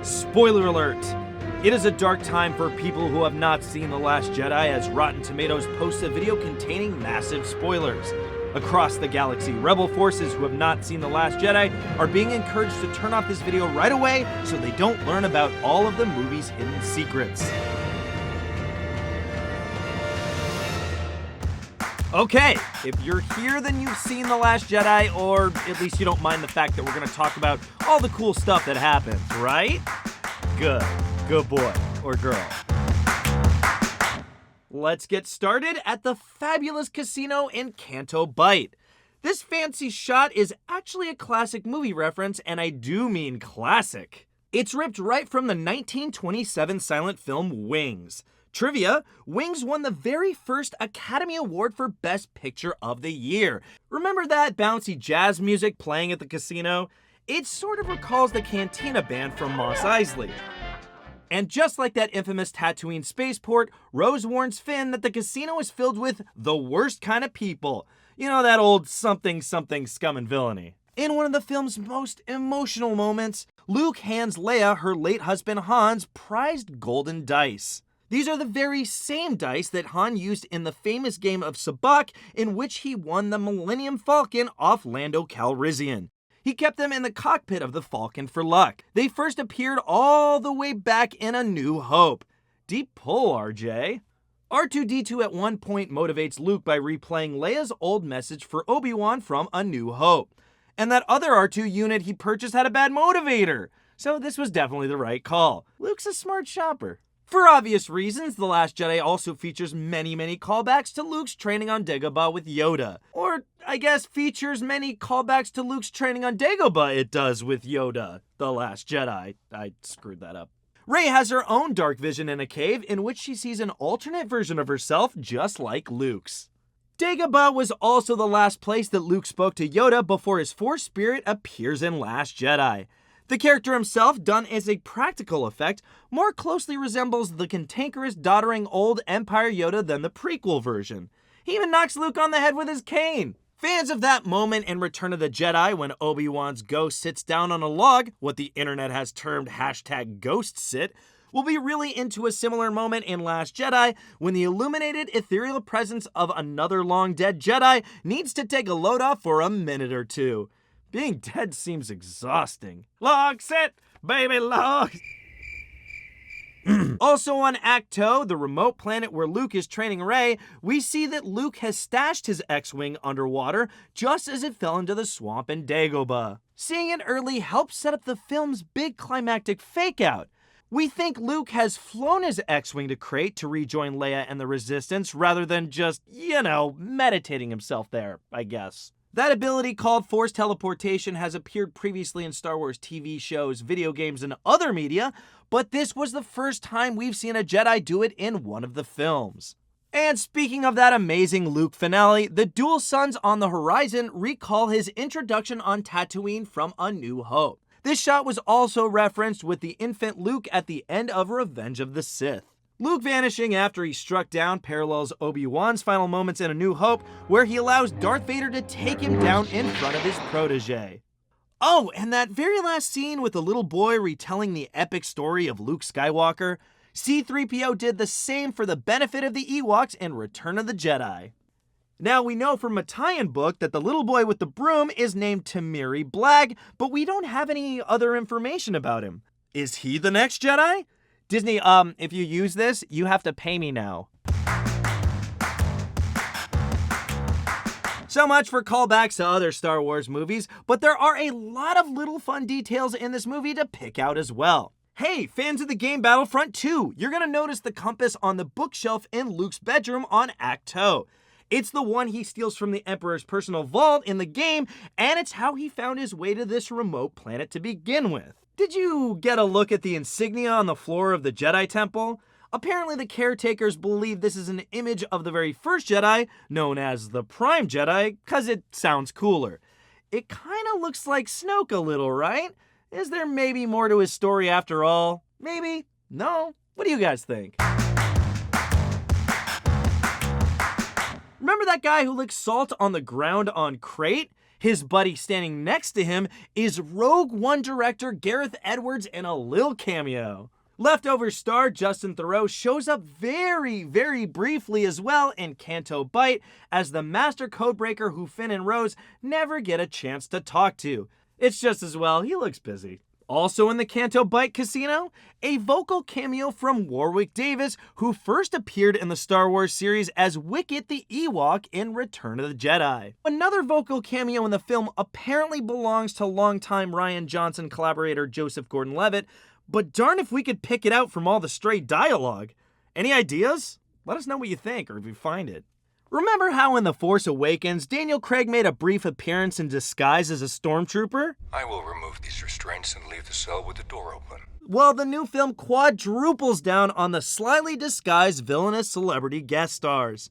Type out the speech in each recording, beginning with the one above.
Spoiler alert! It is a dark time for people who have not seen The Last Jedi, as Rotten Tomatoes posts a video containing massive spoilers. Across the galaxy, rebel forces who have not seen The Last Jedi are being encouraged to turn off this video right away so they don't learn about all of the movie's hidden secrets. Okay, if you're here, then you've seen The Last Jedi, or at least you don't mind the fact that we're going to talk about all the cool stuff that happens, right? Good. Good boy or girl. Let's get started at the fabulous casino in CANTO BIGHT. This fancy shot is actually a classic movie reference, and I do mean classic. It's ripped right from the 1927 silent film Wings. Trivia, Wings won the very first Academy Award for Best Picture of the Year. Remember that bouncy jazz music playing at the casino? It sort of recalls the Cantina Band from Mos Eisley. And just like that infamous Tatooine spaceport, Rose warns Finn that the casino is filled with the worst kind of people. You know, that old something something scum and villainy. In one of the film's most emotional moments, Luke hands Leia her late husband Han's prized golden dice. These are the very same dice that Han used in the famous game of sabacc, in which he won the Millennium Falcon off Lando Calrissian. He kept them in the cockpit of the Falcon for luck. They first appeared all the way back in A New Hope. Deep pull, RJ. R2-D2 at one point motivates Luke by replaying Leia's old message for Obi-Wan from A New Hope. And that other R2 unit he purchased had a bad motivator. So this was definitely the right call. Luke's a smart shopper. For obvious reasons, The Last Jedi also features many callbacks to Luke's training on Dagobah with Yoda. Or, I guess, features many callbacks to Luke's training on Dagobah it does with Yoda. The Last Jedi. I screwed that up. Rey has her own dark vision in a cave in which she sees an alternate version of herself just like Luke's. Dagobah was also the last place that Luke spoke to Yoda before his Force spirit appears in Last Jedi. The character himself, done as a practical effect, more closely resembles the cantankerous, doddering old Empire Yoda than the prequel version. He even knocks Luke on the head with his cane. Fans of that moment in Return of the Jedi, when Obi-Wan's ghost sits down on a log, what the internet has termed #GHOSTSIT, will be really into a similar moment in Last Jedi, when the illuminated ethereal presence of another long-dead Jedi needs to take a load off for a minute or two. Being dead seems exhausting. Log set, baby log. Also on Acto, the remote planet where Luke is training Rey, we see that Luke has stashed his X-Wing underwater just as it fell into the swamp in Dagobah. Seeing it early helps set up the film's big climactic fake-out. We think Luke has flown his X-Wing to Crait to rejoin Leia and the Resistance rather than just, meditating himself there, I guess. That ability, called Force Teleportation, has appeared previously in Star Wars TV shows, video games, and other media, but this was the first time we've seen a Jedi do it in one of the films. And speaking of that amazing Luke finale, the dual suns on the horizon recall his introduction on Tatooine from A New Hope. This shot was also referenced with the infant Luke at the end of Revenge of the Sith. Luke vanishing after he struck down parallels Obi-Wan's final moments in A New Hope, where he allows Darth Vader to take him down in front of his protege. Oh, and that very last scene with the little boy retelling the epic story of Luke Skywalker, C-3PO did the same for the benefit of the Ewoks in Return of the Jedi. Now, we know from a tie-in book that the little boy with the broom is named TEMIRI BLAGG, but we don't have any other information about him. Is he the next Jedi? Disney, if you use this, you have to pay me now. So much for callbacks to other Star Wars movies, but there are a lot of little fun details in this movie to pick out as well. Hey, fans of the game Battlefront 2, you're gonna notice the compass on the bookshelf in Luke's bedroom on Acto. It's the one he steals from the Emperor's personal vault in the game, and it's how he found his way to this remote planet to begin with. Did you get a look at the insignia on the floor of the Jedi Temple? Apparently the caretakers believe this is an image of the very first Jedi, known as the Prime Jedi, cause it sounds cooler. It kinda looks like Snoke a little, right? Is there maybe more to his story after all? Maybe? No? What do you guys think? Remember that guy who licked salt on the ground on Crait? His buddy standing next to him is Rogue One director Gareth Edwards in a lil cameo. Leftover star Justin Theroux shows up very, very briefly as well in CANTO BIGHT as the master codebreaker who Finn and Rose never get a chance to talk to. It's just as well, he looks busy. Also in the CANTO BIGHT casino, a vocal cameo from Warwick Davis, who first appeared in the Star Wars series as Wicket the Ewok in Return of the Jedi. Another vocal cameo in the film apparently belongs to longtime Rian Johnson collaborator Joseph Gordon-Levitt, but darn if we could pick it out from all the stray dialogue. Any ideas? Let us know what you think, or if you find it. Remember how in The Force Awakens, Daniel Craig made a brief appearance in disguise as a stormtrooper? I will remove these restraints and leave the cell with the door open. Well, the new film quadruples down on the slightly disguised villainous celebrity guest stars.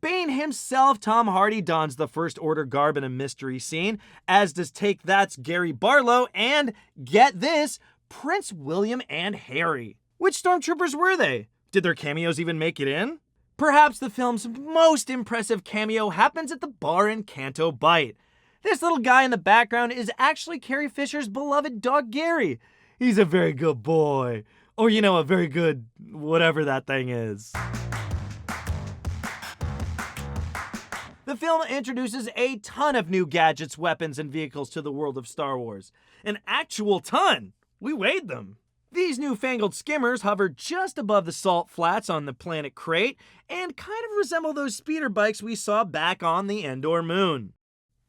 Bane himself, Tom Hardy, dons the First Order garb in a mystery scene, as does Take That's Gary Barlow, and, get this, Prince William and Harry. Which stormtroopers were they? Did their cameos even make it in? Perhaps the film's most impressive cameo happens at the bar in CANTO BIGHT. This little guy in the background is actually Carrie Fisher's beloved dog Gary. He's a very good boy. Or, you know, a very good whatever that thing is. The film introduces a ton of new gadgets, weapons, and vehicles to the world of Star Wars. An actual ton! We weighed them. These newfangled skimmers hover just above the salt flats on the planet Crate and kind of resemble those speeder bikes we saw back on the Endor moon.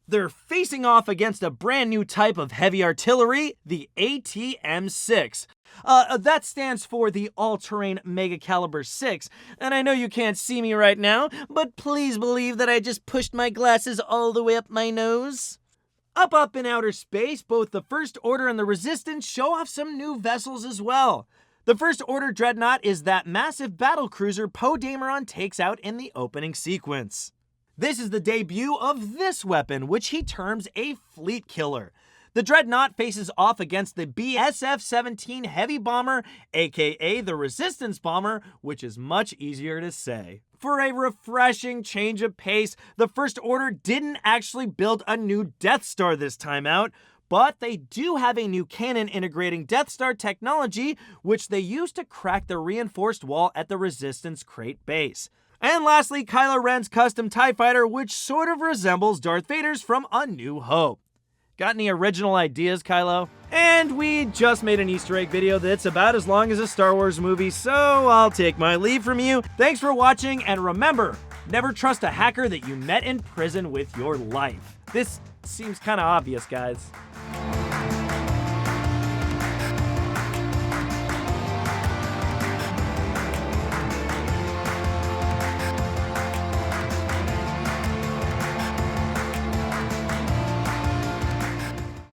They're facing off against a brand new type of heavy artillery, the ATM-6. That stands for the All-Terrain Mega Caliber 6, and I know you can't see me right now, but please believe that I just pushed my glasses all the way up my nose. Up in outer space, both the First Order and the Resistance show off some new vessels as well. The First Order Dreadnought is that massive battlecruiser Poe Dameron takes out in the opening sequence. This is the debut of this weapon, which he terms a fleet killer. The Dreadnought faces off against the BSF-17 heavy bomber, aka the Resistance bomber, which is much easier to say. For a refreshing change of pace, the First Order didn't actually build a new Death Star this time out, but they do have a new cannon integrating Death Star technology, which they use to crack the reinforced wall at the Resistance Crate base. And lastly, Kylo Ren's custom TIE Fighter, which sort of resembles Darth Vader's from A New Hope. Got any original ideas, Kylo? And we just made an Easter egg video that's about as long as a Star Wars movie, so I'll take my leave from you. Thanks for watching, and remember, never trust a hacker that you met in prison with your life. This seems kind of obvious, guys.